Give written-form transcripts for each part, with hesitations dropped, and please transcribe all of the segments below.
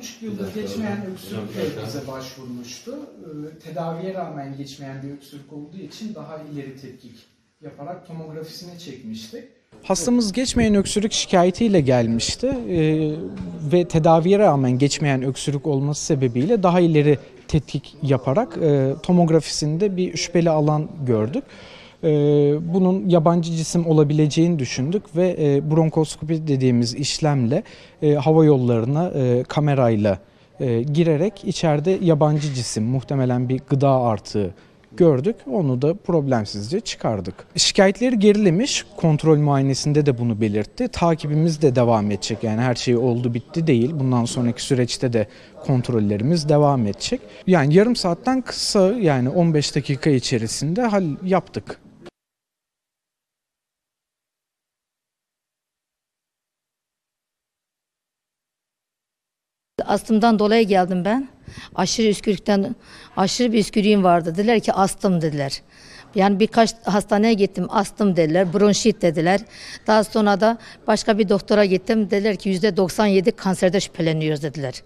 1,5 yıldır geçmeyen öksürükle bize başvurmuştu. Tedaviye rağmen geçmeyen bir öksürük olduğu için daha ileri tetkik yaparak tomografisini çekmiştik. Hastamız geçmeyen öksürük şikayetiyle gelmişti ve tedaviye rağmen geçmeyen öksürük olması sebebiyle daha ileri tetkik yaparak tomografisinde bir şüpheli alan gördük. Bunun yabancı cisim olabileceğini düşündük ve bronkoskopi dediğimiz işlemle hava yollarına kamerayla girerek içeride yabancı cisim, muhtemelen bir gıda artığı gördük. Onu da problemsizce çıkardık. Şikayetleri gerilemiş. Kontrol muayenesinde de bunu belirtti. Takibimiz de devam edecek. Yani her şey oldu bitti değil. Bundan sonraki süreçte de kontrollerimiz devam edecek. Yani yarım saatten kısa, yani 15 dakika içerisinde yaptık. Astımdan dolayı geldim ben. Aşırı bir üskürüğüm vardı. Dediler ki astım dediler. Yani birkaç hastaneye gittim, astım dediler, bronşit dediler. Daha sonra da başka bir doktora gittim. Dediler ki %97 kanserde şüpheleniyoruz dediler.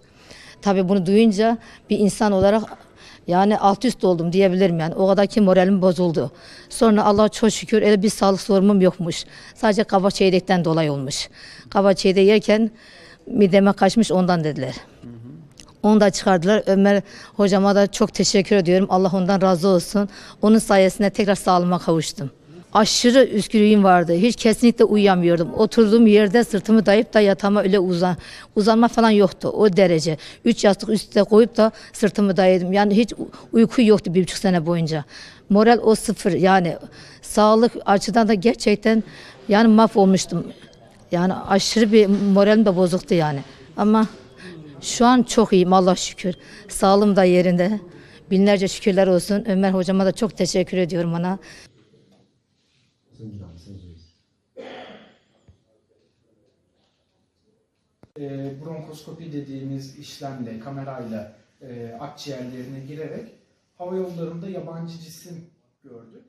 Tabii bunu duyunca bir insan olarak yani alt üst oldum diyebilirim yani. O kadar ki moralim bozuldu. Sonra Allah'a çok şükür öyle bir sağlık sorunum yokmuş. Sadece kaba çeyrek dolayı olmuş. Kaba çeyrek yerken mideme kaçmış, ondan dediler. Onu da çıkardılar. Ömer hocama da çok teşekkür ediyorum. Allah ondan razı olsun. Onun sayesinde tekrar sağlığıma kavuştum. Aşırı üskürüğüm vardı. Hiç kesinlikle uyuyamıyordum. Oturduğum yerde sırtımı dayayıp da yatağıma öyle uzanma falan yoktu. O derece. 3 yastık üstüne koyup da sırtımı dayadım. Yani hiç uyku yoktu 1,5 sene boyunca. Moral o sıfır. Yani sağlık açıdan da gerçekten yani mahvolmuştum. Yani aşırı bir moralim de bozuktu yani. Ama şu an çok iyiyim Allah'a şükür. Sağlığım da yerinde. Binlerce şükürler olsun. Ömer hocama da çok teşekkür ediyorum ona. Bronkoskopi dediğimiz işlemle, kamerayla akciğerlerine girerek hava yollarında yabancı cisim gördük.